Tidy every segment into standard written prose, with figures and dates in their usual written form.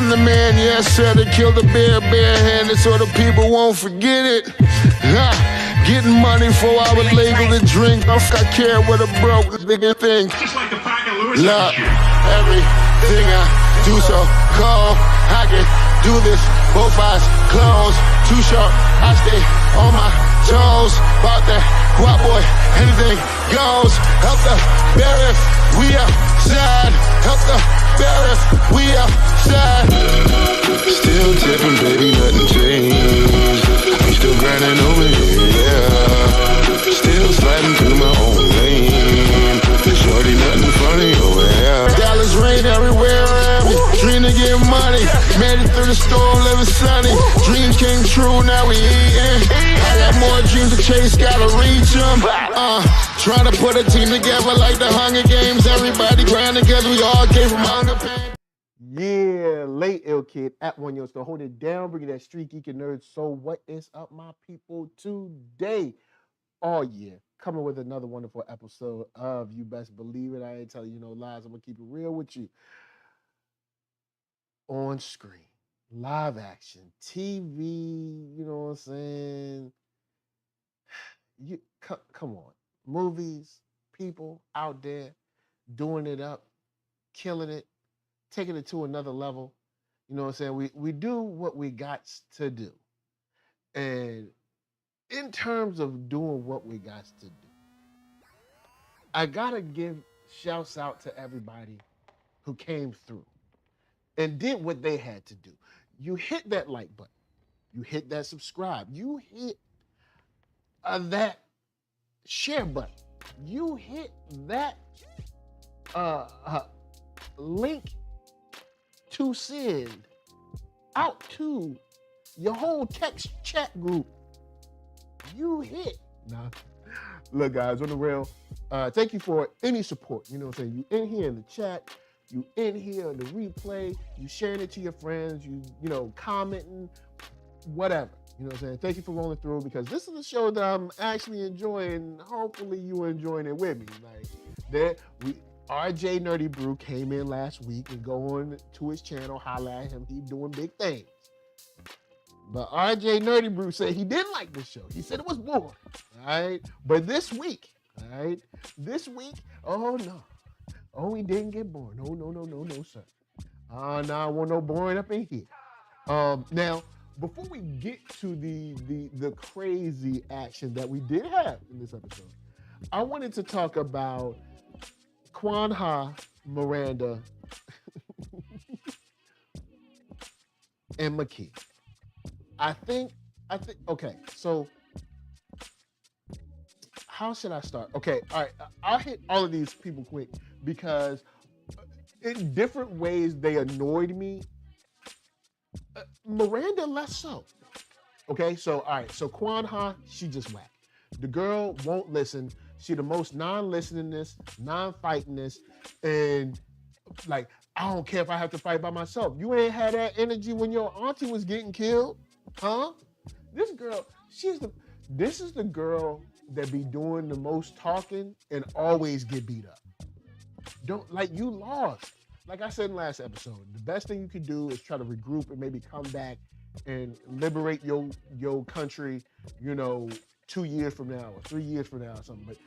I'm the man, yes sir, to kill the bear barehanded so the people won't forget it. Getting money for I was legal to drink. I care what a broke nigga think. Just like the pack of Lewiz. Look, everything I do so cold. I can do this, both eyes closed. Too short, I stay on my toes. About that guap boy, anything goes. Help the bear if we outside. Help the bear if we outside. Still tipping, baby, nothing changed. I'm still grinding over here, yeah. Still sliding through my own lane. Shorty, nothing funny over here. Dallas rain everywhere around me. Dream to get money. Made it through the storm, living sunny. Dreams came true, now we eating. I got more dreams to chase, gotta reach them. Trying to put a team together like the Hunger Games. Everybody grinding cause we all came from hunger pain. Yeah, late ill kid at OneYoungsta. Hold it down, bringing that street geek and nerd soul. What is up, my people? Today, all year, coming with another wonderful episode of You Best Believe It. I ain't telling you no lies. I'm gonna keep it real with you. On screen, live action, TV. You know what I'm saying? You come on, movies, people out there doing it up, killing it. Taking it to another level, you know what I'm saying? We do what we got to do. And in terms of doing what we got to do, I gotta give shouts out to everybody who came through and did what they had to do. You hit that like button. You hit that subscribe. You hit that share button. You hit that link to send out to your whole text chat group. You hit. Nah. Look, guys, on the real, thank you for any support. You know what I'm saying? You in here in the chat, you in here in the replay, you sharing it to your friends, you know, commenting, whatever. You know what I'm saying? Thank you for rolling through because this is a show that I'm actually enjoying. Hopefully you are enjoying it with me. Like RJ Nerdy Brew came in last week and go on to his channel, holla at him. He doing big things. But RJ Nerdy Brew said he didn't like this show. He said it was boring. All right. But this week, oh no. Oh, he didn't get bored. No, sir. No, I want no boring up in here. Now, before we get to the crazy action that we did have in this episode, I wanted to talk about Kwan, Miranda, and Makee. I think, okay, so how should I start? Okay, all right, I'll hit all of these people quick because in different ways they annoyed me. Miranda less so. Okay, so all right, so Kwan, she just whack. The girl won't listen. She the most non-listeningest, non-fightingest, and like, I don't care if I have to fight by myself. You ain't had that energy when your auntie was getting killed, huh? This girl, this is the girl that be doing the most talking and always get beat up. You lost. Like I said in last episode, the best thing you could do is try to regroup and maybe come back and liberate your country, 2 years from now or 3 years from now or something. But,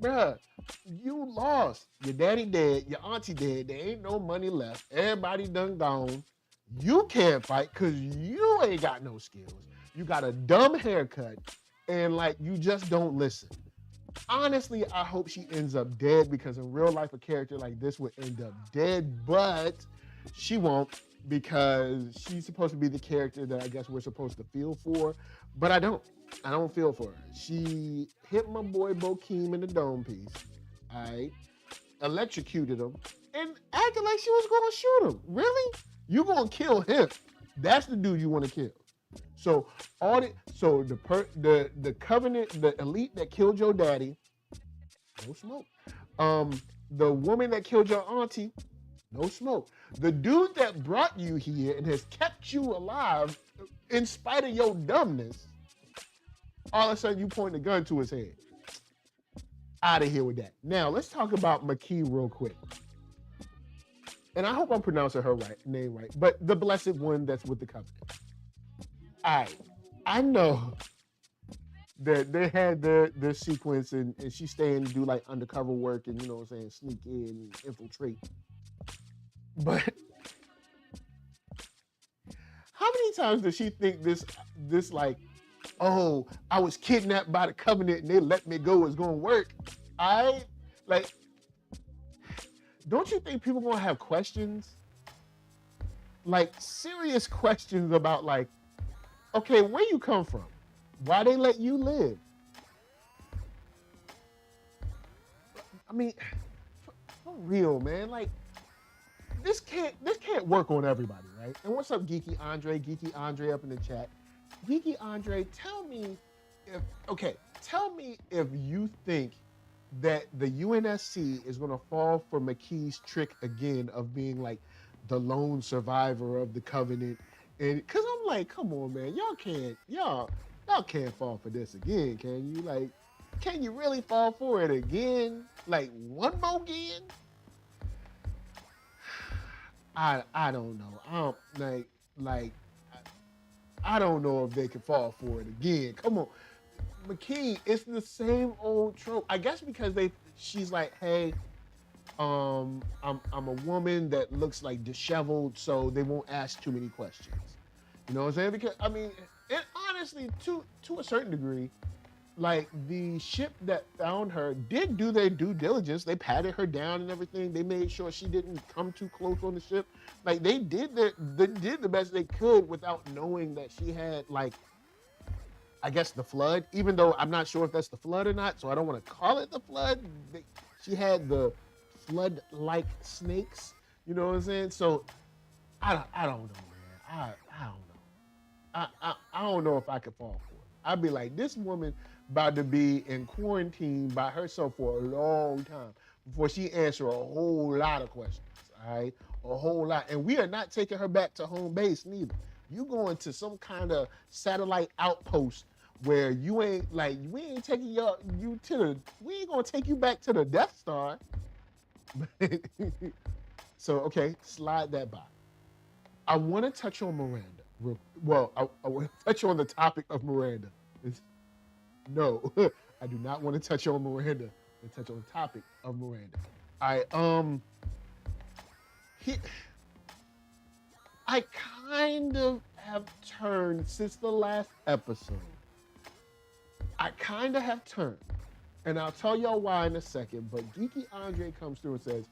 bruh, you lost. Your daddy dead, your auntie dead, there ain't no money left. Everybody done gone. You can't fight because you ain't got no skills. You got a dumb haircut and you just don't listen. Honestly, I hope she ends up dead because in real life, a character like this would end up dead, but she won't because she's supposed to be the character that I guess we're supposed to feel for, but I don't feel for her. She hit my boy Bokeem in the dome piece, all right? Electrocuted him and acted like she was going to shoot him. Really? You going to kill him. That's the dude you want to kill. So the covenant, the elite that killed your daddy, no smoke. The woman that killed your auntie, no smoke. The dude that brought you here and has kept you alive in spite of your dumbness, all of a sudden you point a gun to his head. Out of here with that. Now let's talk about Makee real quick. and I hope I'm pronouncing her name right, but the blessed one that's with the covenant. I know that they had their sequence and she's staying to do like undercover work and, you know what I'm saying, sneak in and infiltrate. But how many times does she think this like, oh, I was kidnapped by the covenant and they let me go is gonna work? Don't you think people gonna have questions? Like serious questions about like, okay, where you come from? Why they let you live? I mean, for real, man. Like, this can't work on everybody, right? And what's up, Geeky Andre? Geeky Andre up in the chat. Geeky Andre, tell me if you think that the UNSC is gonna fall for Makee's trick again of being like the lone survivor of the covenant. And cause I'm like, come on, man, y'all can't fall for this again, can you? Like, can you really fall for it again? Like one more again? I don't know. I don't know if they can fall for it again. Come on. Makee, it's the same old trope. I guess because she's like, hey, I'm a woman that looks like disheveled, so they won't ask too many questions. You know what I'm saying? Because I mean, and honestly, to a certain degree, like the ship that found her did do their due diligence. They patted her down and everything. They made sure she didn't come too close on the ship. Like they did the best they could without knowing that she had like, I guess the flood, even though I'm not sure if that's the flood or not, so I don't want to call it the flood. She had the flood-like snakes, you know what I'm saying? So I don't know, man. I don't know. I don't know if I could fall for it. I'd be like, this woman about to be in quarantine by herself for a long time before she answer a whole lot of questions, all right? A whole lot. And we are not taking her back to home base neither. You going to some kind of satellite outpost where you ain't like, we ain't gonna take you back to the Death Star. So, okay, slide that by. I want to touch on Miranda. I want to touch on the topic of Miranda. No, I do not want to touch on Miranda. I want to touch on the topic of Miranda. I kind of have turned since the last episode. I kind of have turned. And I'll tell y'all why in a second, but Geeky Andre comes through and says,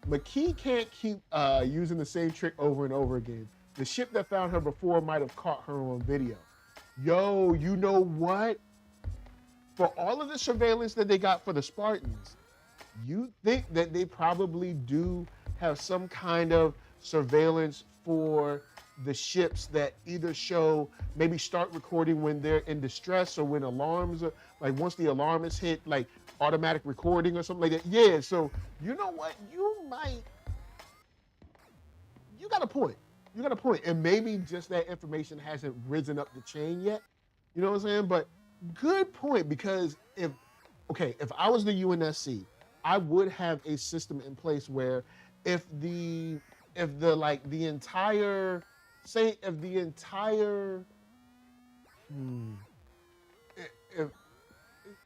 Makee can't keep using the same trick over and over again. The ship that found her before might have caught her on video. Yo, you know what? For all of the surveillance that they got for the Spartans, you think that they probably do have some kind of surveillance for the ships that either show, maybe start recording when they're in distress or when alarms are, like once the alarm is hit, like automatic recording or something like that. Yeah, so you know what? You got a point. You got a point. And maybe just that information hasn't risen up the chain yet. You know what I'm saying? But good point, because if I was the UNSC, I would have a system in place where if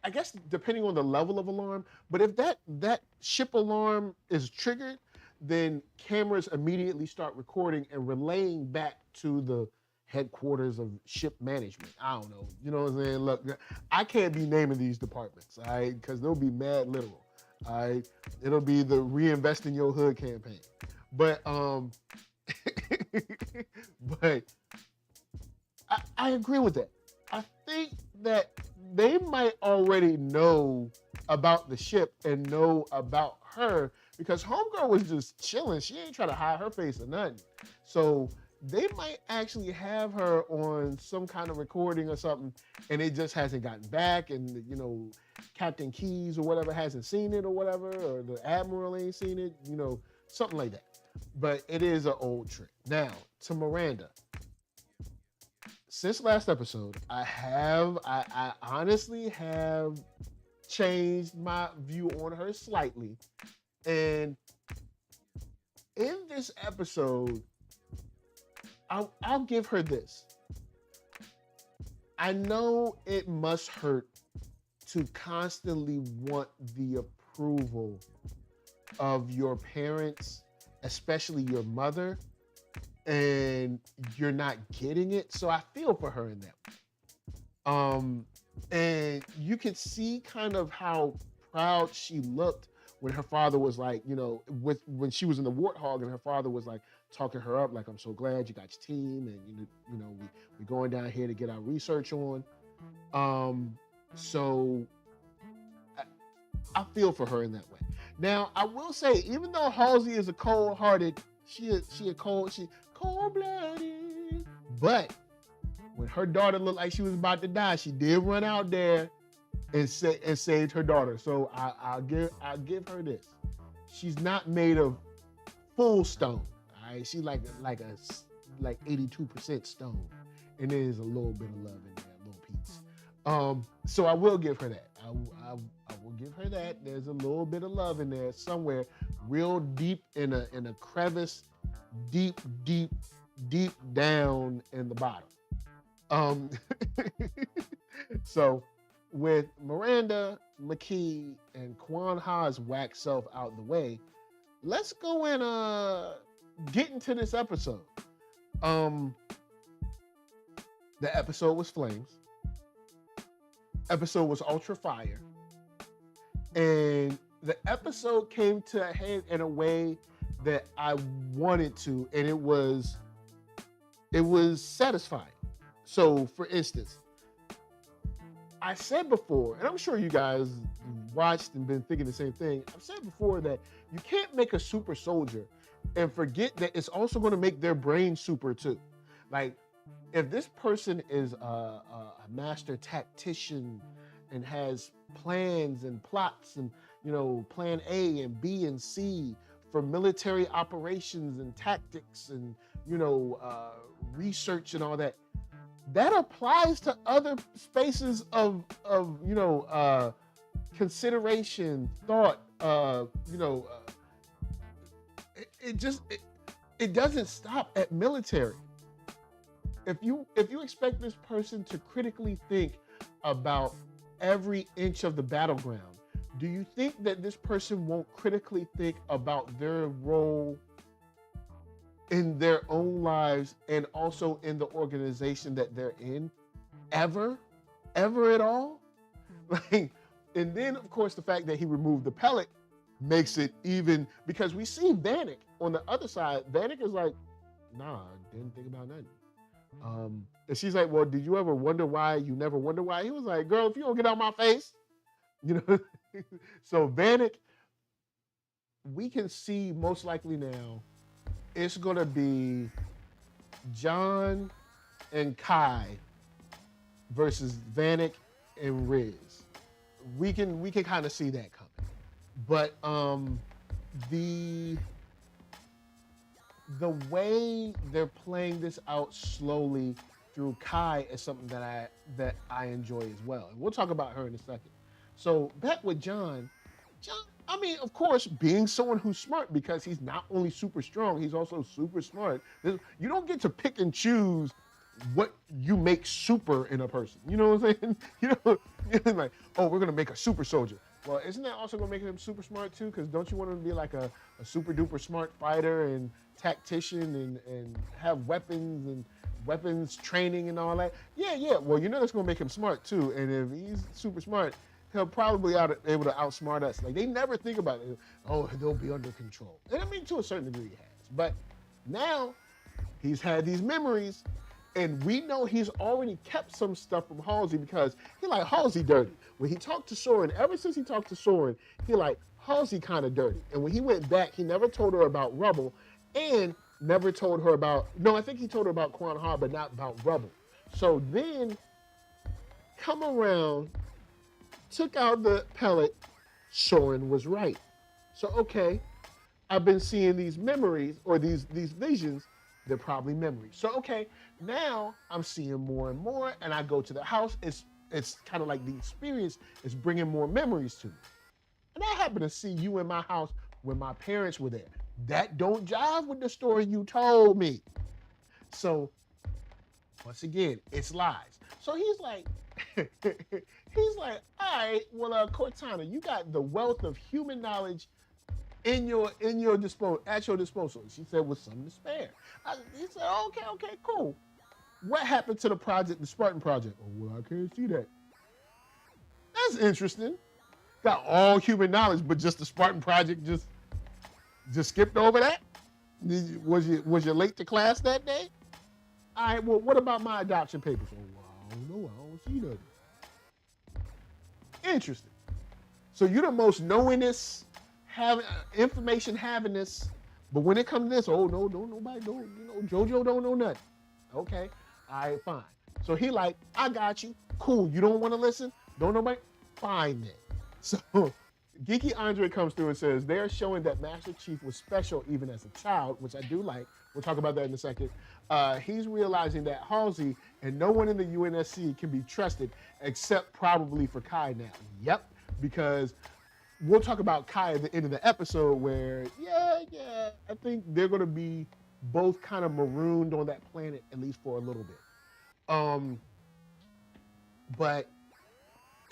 I guess depending on the level of alarm, but if that ship alarm is triggered, then cameras immediately start recording and relaying back to the headquarters of ship management. I don't know. You know what I'm saying? Look, I can't be naming these departments, all right? Because they'll be mad literal. All right? It'll be the Reinvest in Your Hood campaign. But but I agree with that. I think that they might already know about the ship and know about her, because homegirl was just chilling. She ain't trying to hide her face or nothing. So they might actually have her on some kind of recording or something, and it just hasn't gotten back, and you know, Captain Keys or whatever hasn't seen it or whatever, or the Admiral ain't seen it, you know, something like that. But it is an old trick. Now, to Miranda. Since last episode, I honestly have changed my view on her slightly. And in this episode, I'll give her this. I know it must hurt to constantly want the approval of your parents, especially your mother, and you're not getting it. So I feel for her in that way. And you could see kind of how proud she looked when her father was like, when she was in the warthog and her father was like talking her up, like, I'm so glad you got your team, and we're going down here to get our research on. So I feel for her in that way. Now, I will say, even though Halsey is a cold-hearted, she cold-blooded, but when her daughter looked like she was about to die, she did run out there and saved her daughter. So I'll give her this. She's not made of full stone. All right, she's like 82% stone, and there's a little bit of love in there, a little piece. So I will give her that. I will give her that. There's a little bit of love in there somewhere, real deep in a crevice, deep down in the bottom. So with Miranda, Makee, and Kwan Ha's whack self out the way, let's go and get into this episode. The episode was Flames. Episode was Ultra Fire. And the episode came to a head in a way that I wanted to, and it was satisfying. So, for instance, I said before, and I'm sure you guys watched and been thinking the same thing, I've said before that you can't make a super soldier and forget that it's also going to make their brain super too. Like, if this person is a master tactician and has plans and plots and, plan A and B and C for military operations and tactics and, research and all that, that applies to other spaces of consideration, thought, it doesn't stop at military. If you expect this person to critically think about every inch of the battleground, do you think that this person won't critically think about their role in their own lives and also in the organization that they're in? Ever at all? Like, and then of course the fact that he removed the pellet makes it even, because we see Vanek on the other side. Vanek is like, nah, I didn't think about nothing. And she's like, well, did you ever wonder why you never wonder why? He was like, girl, if you don't get out my face, So Vanek, we can see most likely now, it's gonna be John and Kai versus Vanek and Riz. We can kind of see that coming. But the way they're playing this out slowly through Kai is something that I enjoy as well. And we'll talk about her in a second. So back with John, I mean, of course, being someone who's smart, because he's not only super strong, he's also super smart. You don't get to pick and choose what you make super in a person. You know what I'm saying? Like, oh, we're gonna make a super soldier. Well, isn't that also gonna make him super smart too? Because don't you want him to be like a super duper smart fighter and tactician and have weapons and weapons training and all that? Yeah. Well, that's gonna make him smart too. And if he's super smart, he'll probably able to outsmart us. Like, they never think about it. Oh, they'll be under control. And I mean, to a certain degree he has. But now he's had these memories, and we know he's already kept some stuff from Halsey, because he like Halsey dirty. When he talked to Soren, ever since he talked to Soren, he like Halsey kind of dirty. And when he went back, he never told her about Rubble, and never told her about, no, I think he told her about Kwan Ha, but not about Rubble. So then, come around, took out the pellet, Soren was right. So, okay, I've been seeing these memories, or these visions, they're probably memories. So, okay, now I'm seeing more and more, and I go to the house. It's kind of like the experience is bringing more memories to me. And I happen to see you in my house when my parents were there. That don't jive with the story you told me. So once again, it's lies. So he's like, all right, well, Cortana, you got the wealth of human knowledge at your disposal. She said, with some to spare. He said, okay, cool. What happened to the Spartan project? Oh, well, I can't see that. That's interesting. Got all human knowledge, but just the Spartan project just skipped over that? Was you late to class that day? All right, well, what about my adoption papers? Oh, well, I don't know. I don't see nothing. Interesting. So you're the most knowingest, information havingest, but when it comes to this, oh, no, don't nobody know, JoJo don't know nothing. Okay, all right, fine. So he like, I got you. Cool, you don't want to listen? Don't nobody? Fine then. So Geeky Andre comes through and says, they're showing that Master Chief was special even as a child, which I do like. We'll talk about that in a second. He's realizing that Halsey and no one in the UNSC can be trusted except probably for Kai now. Yep, because we'll talk about Kai at the end of the episode where, yeah, I think they're going to be both kind of marooned on that planet, at least for a little bit. But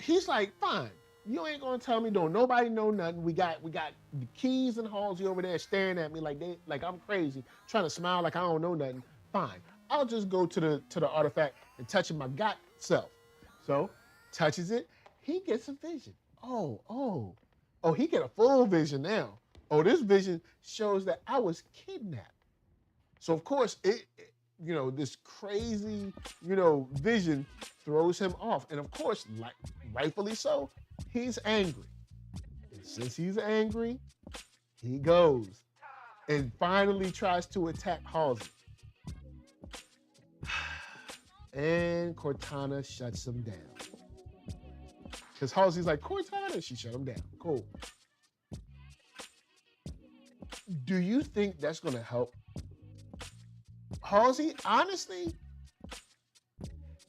he's like, fine. You ain't gonna tell me, don't nobody know nothing. We got the Keys and Halsey over there staring at me like I'm crazy, trying to smile like I don't know nothing. Fine. I'll just go to the artifact and touch it my god self. So, touches it, he gets a vision. Oh, he get a full vision now. Oh, this vision shows that I was kidnapped. So of course this crazy, vision throws him off. And of course, like rightfully so, he's angry. And since he's angry, he goes and finally tries to attack Halsey. And Cortana shuts him down. Because Halsey's like, Cortana, she shut him down. Cool. Do you think that's going to help Halsey? Honestly,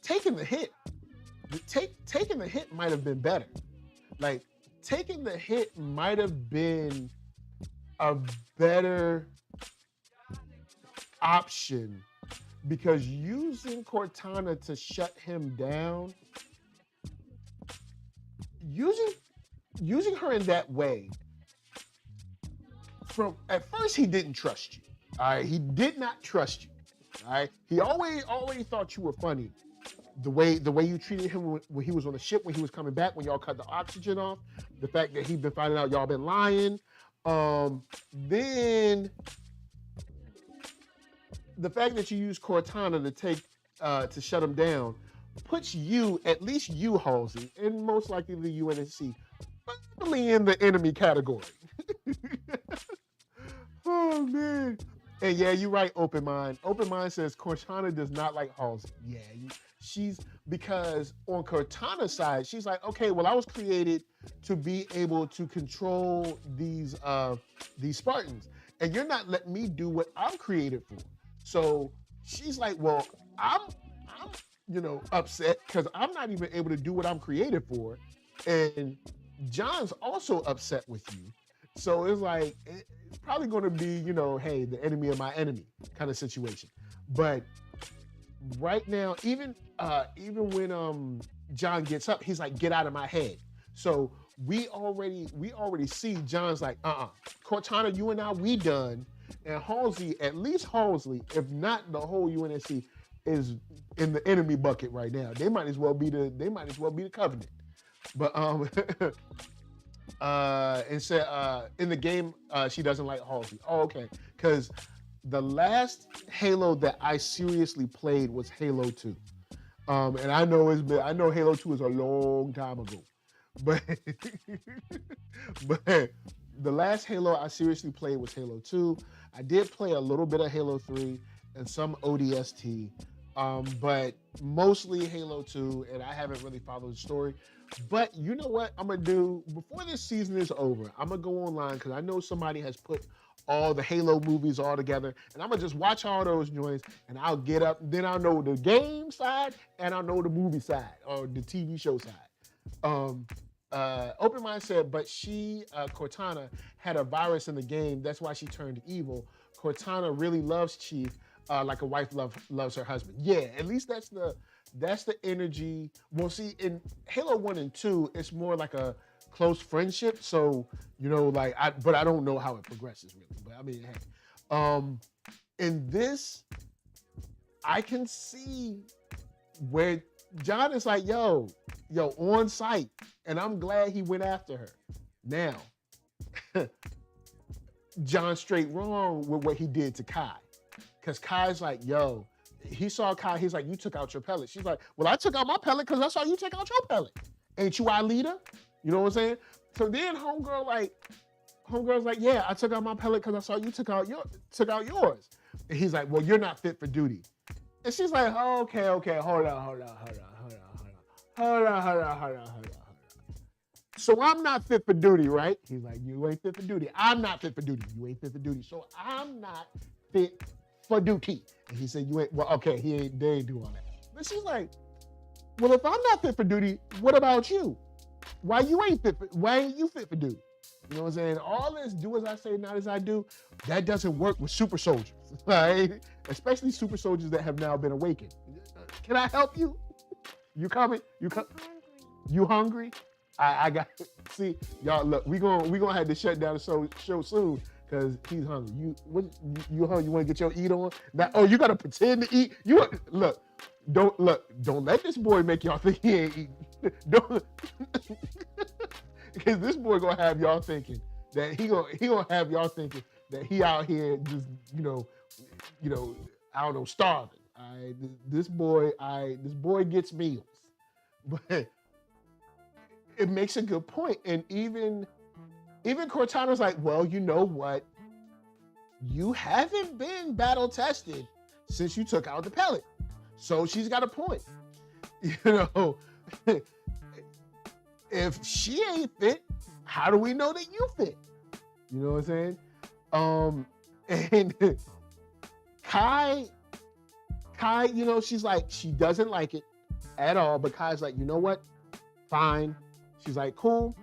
taking the hit might have been better. Like, taking the hit might have been a better option, because using Cortana to shut him down, using her in that way, at first he didn't trust you. All right, he did not trust you. All right, he always thought you were funny. The way you treated him when he was on the ship, when he was coming back, when y'all cut the oxygen off, the fact that he'd been finding out y'all been lying, then the fact that you used Cortana to shut him down puts you, at least you, Halsey, and most likely the UNSC, firmly in the enemy category. Oh man. And yeah, you're right, Open Mind. Open Mind says Cortana does not like Halsey. Yeah, because on Cortana's side, she's like, okay, well, I was created to be able to control these Spartans, and you're not letting me do what I'm created for. So she's like, well, I'm upset because I'm not even able to do what I'm created for, and John's also upset with you. So it's like, it's probably going to be, hey, the enemy of my enemy kind of situation. But right now, even when John gets up, he's like, get out of my head. So we already see John's like, Cortana, you and I, we done. And Halsey, at least Halsey, if not the whole UNSC, is in the enemy bucket right now. They might as well be the Covenant. But and said in the game she doesn't like Halsey. Oh, okay. Because the last Halo that I seriously played was Halo 2. And I know Halo 2 is a long time ago. But the last Halo I seriously played was Halo 2. I did play a little bit of Halo 3 and some ODST, but mostly Halo 2, and I haven't really followed the story. But you know what I'm going to do? Before this season is over, I'm going to go online, because I know somebody has put all the Halo movies all together, and I'm going to just watch all those joints, and I'll get up, then I'll know the game side, and I'll know the movie side, or the TV show side. Open Mind said, but she, Cortana, had a virus in the game. That's why she turned evil. Cortana really loves Chief like a wife loves her husband. Yeah, at least that's the energy. Well, see, in Halo 1 and 2, it's more like a close friendship. So, like, but I don't know how it progresses really. But I mean, hey. In this, I can see where John is like, yo, on site. And I'm glad he went after her. Now, John's straight wrong with what he did to Kai. Because Kai's like, yo, he saw Kai, he's like, you took out your pellet. She's like, well, I took out my pellet because I saw you take out your pellet. Ain't you our leader? You know what I'm saying? So then Homegirl's like, yeah, I took out my pellet because I saw you took out yours. And he's like, well, you're not fit for duty. And she's like, oh, okay, hold on. So I'm not fit for duty, right? He's like, you ain't fit for duty. I'm not fit for duty. You ain't fit for duty. So I'm not fit for duty. And he said, you ain't, well, okay, they ain't do all that. But she's like, well, if I'm not fit for duty, what about you? Why ain't you fit for duty? You know what I'm saying? All this do as I say, not as I do, that doesn't work with super soldiers, right? Especially super soldiers that have now been awakened. Can I help you? You coming? You hungry? I got, see, y'all, look, we gonna have to shut down the show soon because he's hungry. You hungry? You want to get your eat on? Now, you got to pretend to eat? Don't let this boy make y'all think he ain't eating. Don't, because this boy gonna have y'all thinking that he gonna have y'all thinking that he out here just I don't know, starving. This boy gets meals, but it makes a good point. And even Cortana's like, well, you know what? You haven't been battle tested since you took out the pellet, so she's got a point. If she ain't fit, how do we know that you fit? You know what I'm saying? And Kai, she's like, she doesn't like it at all, but Kai's like, you know what? Fine. She's like, cool.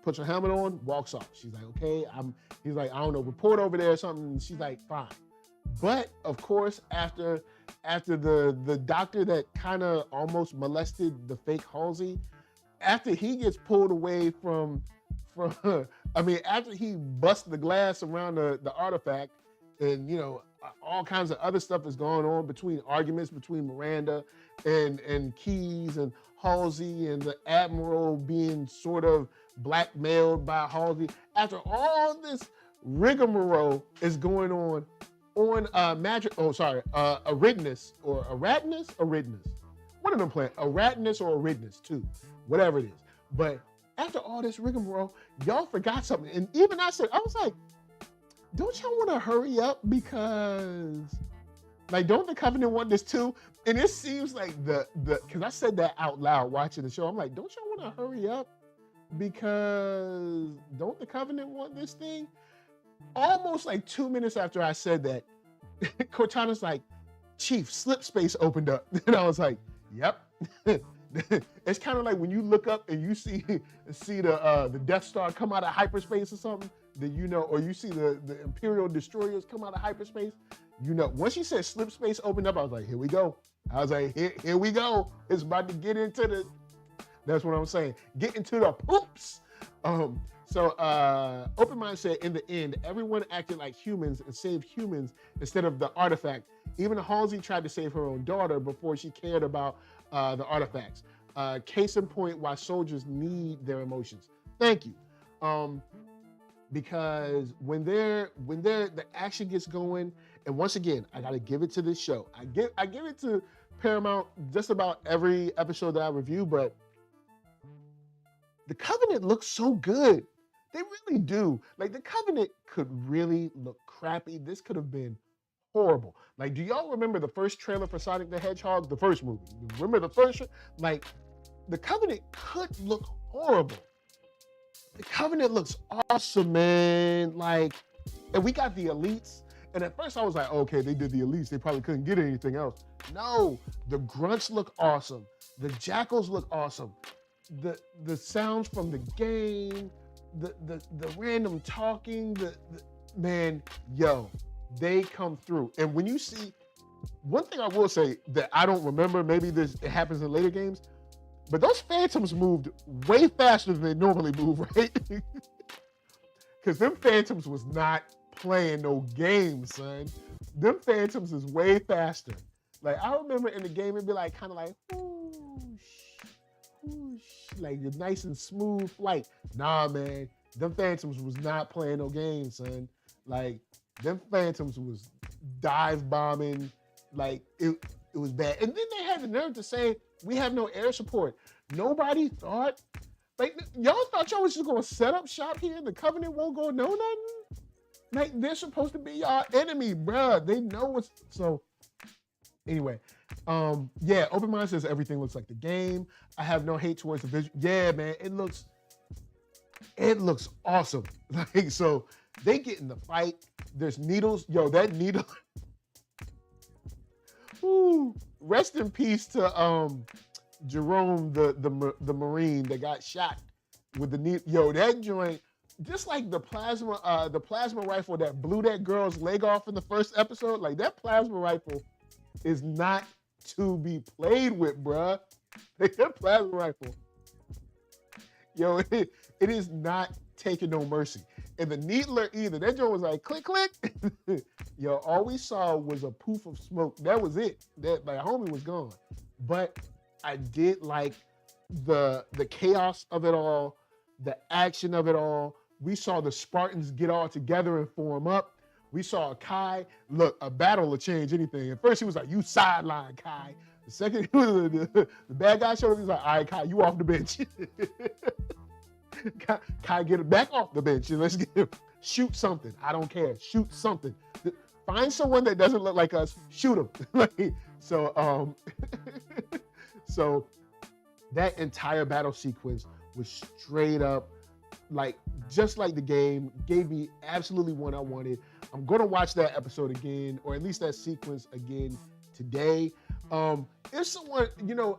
Puts her helmet on, walks off. She's like, okay. He's like, I don't know, report over there or something. And she's like, fine. But of course, after the doctor that kind of almost molested the fake Halsey, after he gets pulled away from after he busts the glass around the artifact, and all kinds of other stuff is going on between arguments between Miranda and Keyes and Halsey, and the Admiral being sort of blackmailed by Halsey. After all this rigmarole is going on Aridness or Aradness. One of them playing Aradness or Aridness too, whatever it is. But after all this rigmarole, y'all forgot something. And even I was like, don't y'all want to hurry up? Because don't the Covenant want this too? And it seems like because I said that out loud watching the show. I'm like, don't y'all want to hurry up? Because don't the Covenant want this thing? Almost like 2 minutes after I said that, Cortana's like, Chief, slip space opened up. And I was like, yep. It's kind of like when you look up and you see the Death Star come out of hyperspace or something, then or you see the Imperial destroyers come out of hyperspace, once she said slip space opened up, I was like, here we go. I was like, here we go. It's about to get into that's what I'm saying. Get into the poops. So Open Mind said, in the end, everyone acted like humans and saved humans instead of the artifact. Even Halsey tried to save her own daughter before she cared about the artifacts. Case in point, why soldiers need their emotions. Thank you. Because when the action gets going, and once again, I gotta give it to this show. I give it to Paramount just about every episode that I review, but the Covenant looks so good. They really do. Like, the Covenant could really look crappy. This could have been horrible. Like, do y'all remember the first trailer for Sonic the Hedgehog? The first movie. Remember the first? Like, the Covenant could look horrible. The Covenant looks awesome, man. Like, and we got the elites. And at first I was like, okay, they did the elites. They probably couldn't get anything else. No, the grunts look awesome. The jackals look awesome. the sounds from the game, the random talking, the man, yo, they come through. And when you see, one thing I will say that I don't remember, maybe it happens in later games, but those phantoms moved way faster than they normally move, right? Because them phantoms was not playing no games, son. Them phantoms is way faster. Like, I remember in the game, it'd be like, kind of like, whoosh, whoosh, like a nice and smooth flight. Nah, man, them phantoms was not playing no games, son. Like, them phantoms was dive bombing. Like, it was bad. And then they had the nerve to say, we have no air support. Nobody thought, like, y'all thought y'all was just gonna set up shop here and the Covenant won't go know nothing? Like, they're supposed to be y'all enemy, bruh. They know what's, so anyway. Yeah, Open Mind says everything looks like the game. I have no hate towards the visual. Yeah, man, it looks awesome. Like, so they get in the fight. There's needles. Yo, that needle. Ooh, rest in peace to Jerome, the Marine that got shot with the needle. Yo, that joint, just like the plasma rifle that blew that girl's leg off in the first episode, like that plasma rifle is not to be played with, bruh. Like, that plasma rifle, yo, it is not taking no mercy. And the needler either. That joint was like, click, click. Yo, all we saw was a poof of smoke. That was it. That, my homie was gone. But I did like the chaos of it all, the action of it all. We saw the Spartans get all together and form up. We saw Kai. Look, a battle will change anything. At first, he was like, you sideline, Kai. The second the bad guy showed up, he was like, all right, Kai, you off the bench. Kai, get it back off the bench and let's get him. Shoot something. I don't care. Shoot something. Find someone that doesn't look like us. Shoot him. Like, so, so that entire battle sequence was straight up, like, just like the game, gave me absolutely what I wanted. I'm going to watch that episode again, or at least that sequence again today. If someone,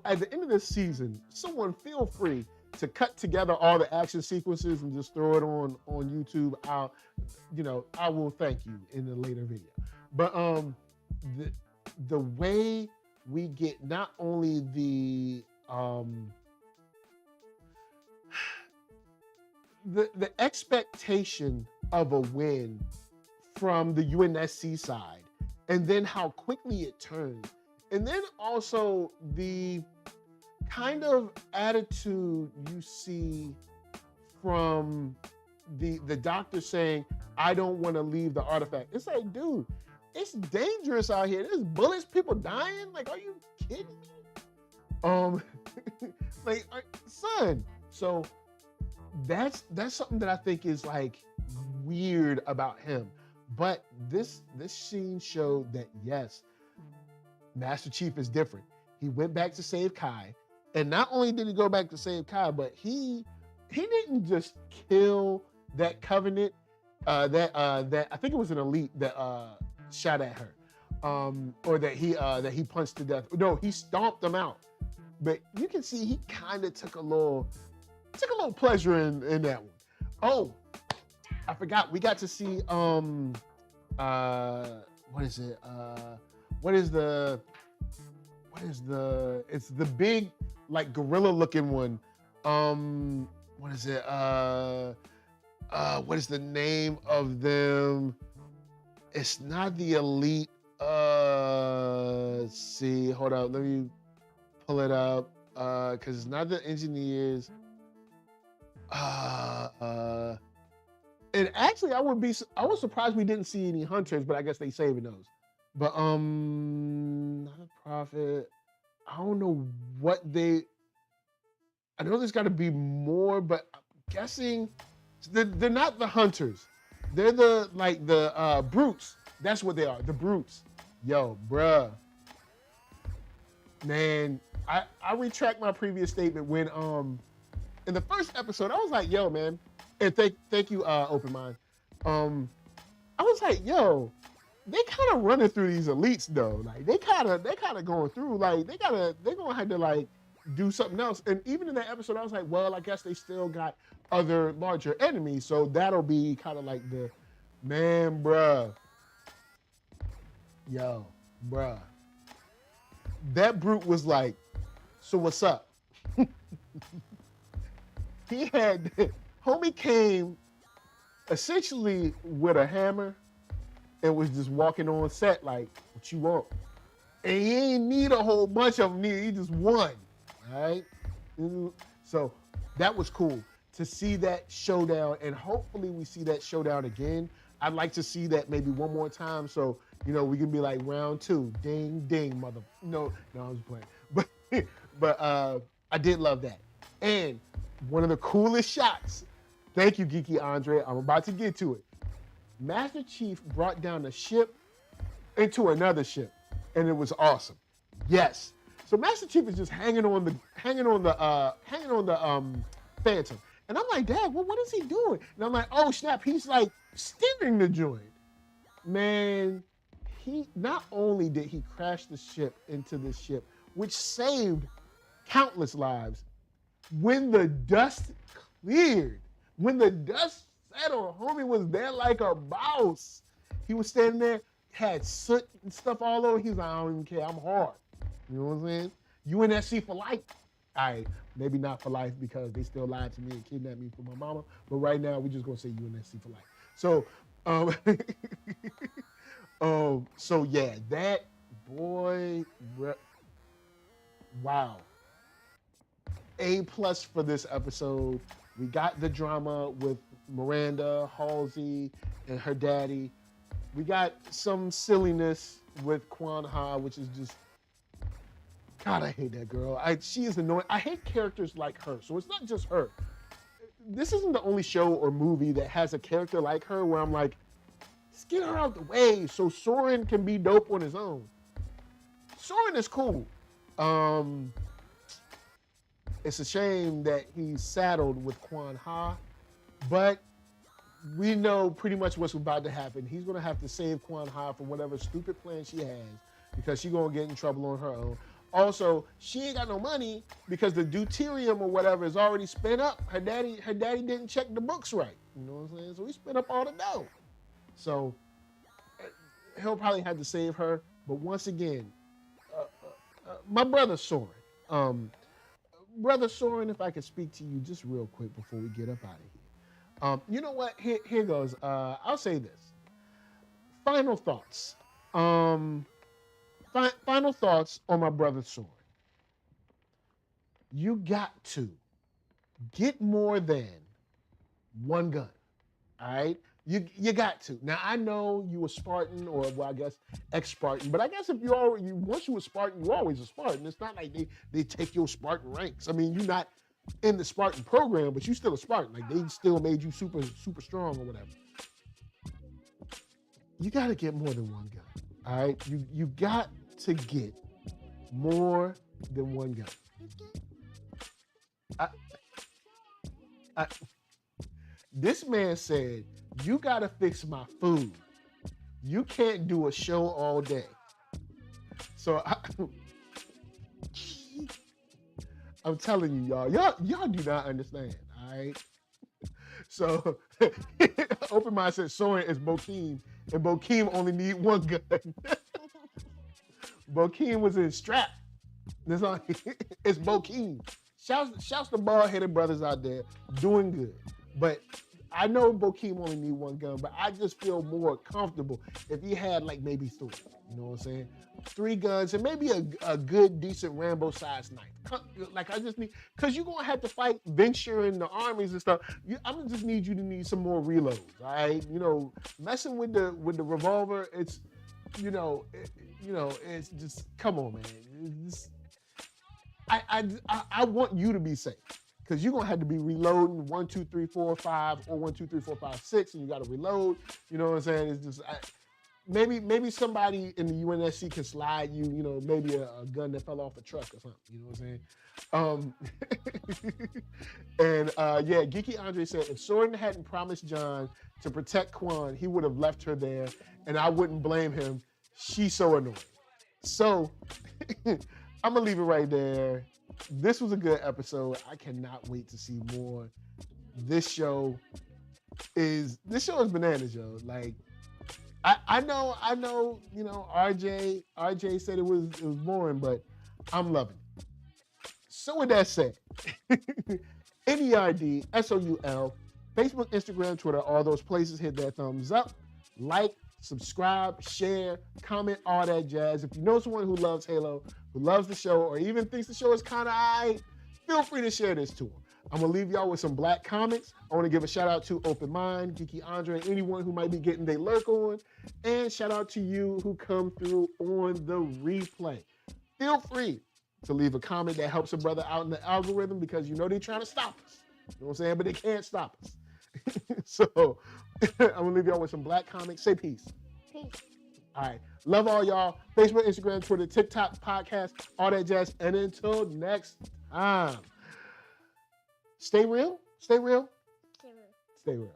at the end of this season, someone feel free to cut together all the action sequences and just throw it on YouTube. I will thank you in a later video. But the way we get not only the expectation of a win from the UNSC side, and then how quickly it turned, and then also the kind of attitude you see from the doctor saying, I don't want to leave the artifact. It's like, dude, it's dangerous out here. There's bullets, people dying. Like, are you kidding me? Like, son. So that's something that I think is like weird about him. But this scene showed that, yes, Master Chief is different. He went back to save Kai. And not only did he go back to save Kai, but he didn't just kill that Covenant, that I think it was an elite that shot at her, or that he punched to death. No, he stomped them out. But you can see he kind of took a little pleasure in that one. Oh, I forgot. We got to see what is it? It's the big, like, gorilla looking one. What is it? What is the name of them? It's not the elite. Let's see. Hold up. Let me pull it up. Cause it's not the engineers. And actually I was surprised we didn't see any hunters, but I guess they saving those. But not a prophet. I don't know what I know there's got to be more, but I'm guessing they're not the hunters. They're the brutes. That's what they are, the brutes. Yo, bruh. Man, I retract my previous statement when in the first episode I was like, yo, man, and thank you, Open Mind. I was like, yo, they kind of running through these elites though. Like they kind of going through. Like they're gonna have to like do something else. And even in that episode, I was like, well, I guess they still got other larger enemies. So that'll be kind of like the, man, bruh. Yo, bruh. That brute was like, so what's up? Homie came essentially with a hammer and was just walking on set like, what you want? And he ain't need a whole bunch of them, he just one, all right? So that was cool to see that showdown, and hopefully we see that showdown again. I'd like to see that maybe one more time so, we can be like round 2, ding, ding, mother. No, I was playing. But I did love that. And one of the coolest shots, thank you, Geeky Andre, I'm about to get to it. Master Chief brought down a ship into another ship, and it was awesome. Yes. So Master Chief is just hanging on the Phantom. And I'm like, Dad, what is he doing? And I'm like, oh snap, he's like steering the joint. Man, he not only did he crash the ship into the ship, which saved countless lives, when the dust cleared, when the dust settled, homie was there like a boss. He was standing there, had soot and stuff all over. He was like, I don't even care, I'm hard. You know what I'm saying? UNSC for life. All right, maybe not for life because they still lied to me and kidnapped me for my mama, but right now we're just gonna say UNSC for life. So, so yeah, that boy, wow. A+ for this episode. We got the drama with Miranda, Halsey, and her daddy. We got some silliness with Kwan Ha, which is just, God, I hate that girl. She is annoying. I hate characters like her, so it's not just her. This isn't the only show or movie that has a character like her where I'm like, let's get her out the way so Soren can be dope on his own. Soren is cool. It's a shame that he's saddled with Kwan Ha, but we know pretty much what's about to happen. He's gonna have to save Kwan Ha from whatever stupid plan she has because she's gonna get in trouble on her own. Also, she ain't got no money because the deuterium or whatever is already spent up. Her daddy didn't check the books right. You know what I'm saying? So he spent up all the dough. So he'll probably have to save her. But once again, my brother Soren. Brother Soren, if I could speak to you just real quick before we get up out of here. You know what? Here goes. I'll say this. Final thoughts. Final thoughts on my brother Soren. You got to get more than one gun. All right? You got to. Now, I know you were Spartan, or well, I guess ex-Spartan, but I guess if once you were Spartan, you're always a Spartan. It's not like they take your Spartan ranks. I mean, you're not in the Spartan program, but you're still a Spartan. Like, they still made you super, super strong or whatever. You got to get more than one gun, all right? You got to get more than one gun. This man said, you got to fix my food. You can't do a show all day. So I'm telling you, y'all do not understand, all right? So Open Mind said Soren is Bokeem, and Bokeem only need one gun. Bokeem was in Strap. It's Bokeem. Shouts to bald-headed brothers out there doing good. But I know Bokeem only need one gun, but I just feel more comfortable if he had like maybe 3. You know what I'm saying? 3 guns and maybe a good, decent Rambo-sized knife. Like I just need, because you're going to have to fight Venture in the armies and stuff. I'm going to just need you to need some more reloads, all right? You know, messing with the revolver, it's, it's just, come on, man. I want you to be safe. Because you're going to have to be reloading 1, 2, 3, 4, 5, or 1, 2, 3, 4, 5, 6, and you got to reload. You know what I'm saying? It's just, maybe somebody in the UNSC can slide you, maybe a gun that fell off a truck or something. You know what I'm saying? And Geeky Andre said, if Soren hadn't promised John to protect Kwan, he would have left her there, and I wouldn't blame him. She's so annoying. So I'm going to leave it right there. this was a good episode. I cannot wait to see more. This show is bananas, yo. Like, I know, you know, RJ said it was boring, but I'm loving it. So with that said, NERDSoul, Facebook, Instagram, Twitter, all those places, hit that thumbs up, like, subscribe, share, comment, all that jazz. If you know someone who loves Halo, who loves the show, or even thinks the show is kind of aight, feel free to share this to them. I'm going to leave y'all with some black comics. I want to give a shout out to Open Mind, Geeky Andre, and anyone who might be getting their lurk on. And shout out to you who come through on the replay. Feel free to leave a comment that helps a brother out in the algorithm, because you know they're trying to stop us. You know what I'm saying? But they can't stop us. So I'm going to leave y'all with some black comics. Say peace. Peace. All right. Love all y'all. Facebook, Instagram, Twitter, TikTok, podcast, all that jazz. And until next time, stay real. Stay real. Stay real.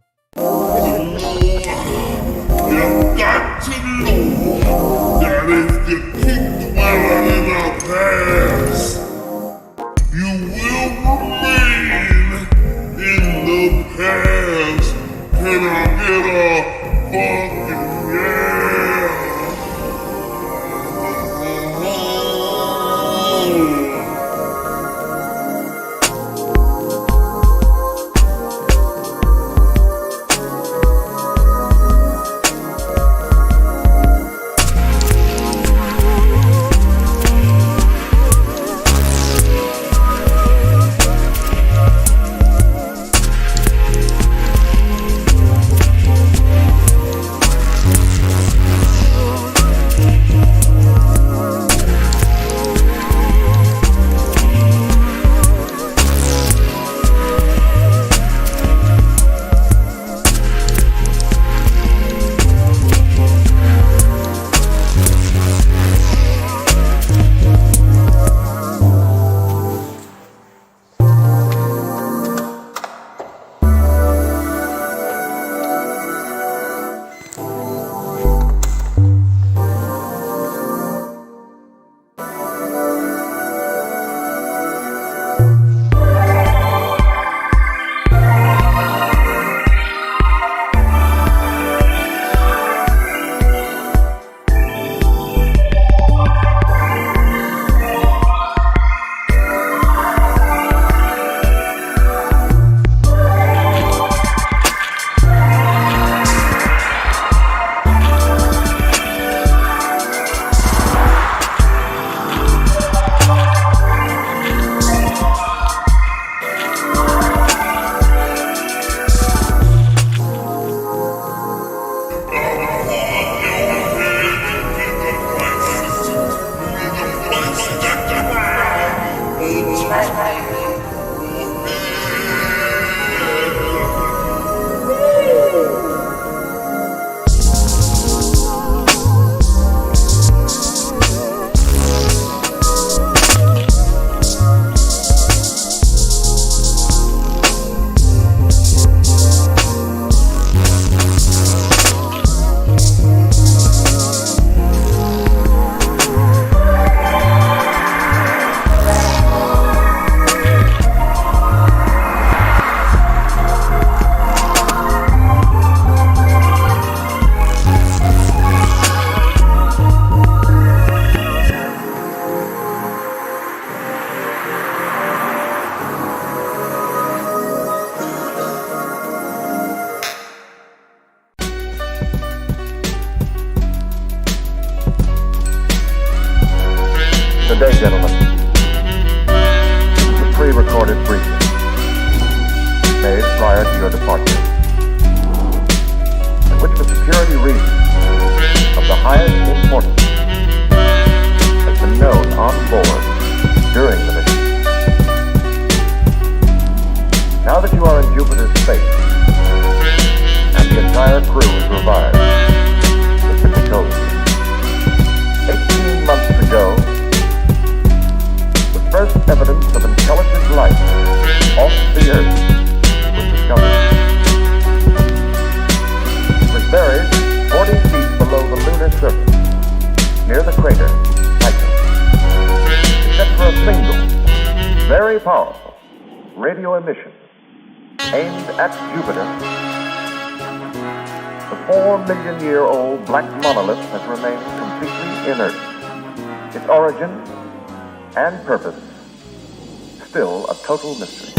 You got to know that if you keep dwelling in the past, you will remain in the past. Can I get a fucking yeah? Good day, gentlemen. This is a pre-recorded briefing made prior to your departure, in which for security reasons of the highest importance has been known on board during the mission. Now that you are in Jupiter's space and the entire crew is revived, it can be told you. 18 months ago, first evidence of intelligent life off the Earth was discovered. It was buried 40 feet below the lunar surface. radio emission aimed at Jupiter, the 4-million-year-old black monolith has remained completely inert. Its origin and purpose still a total mystery.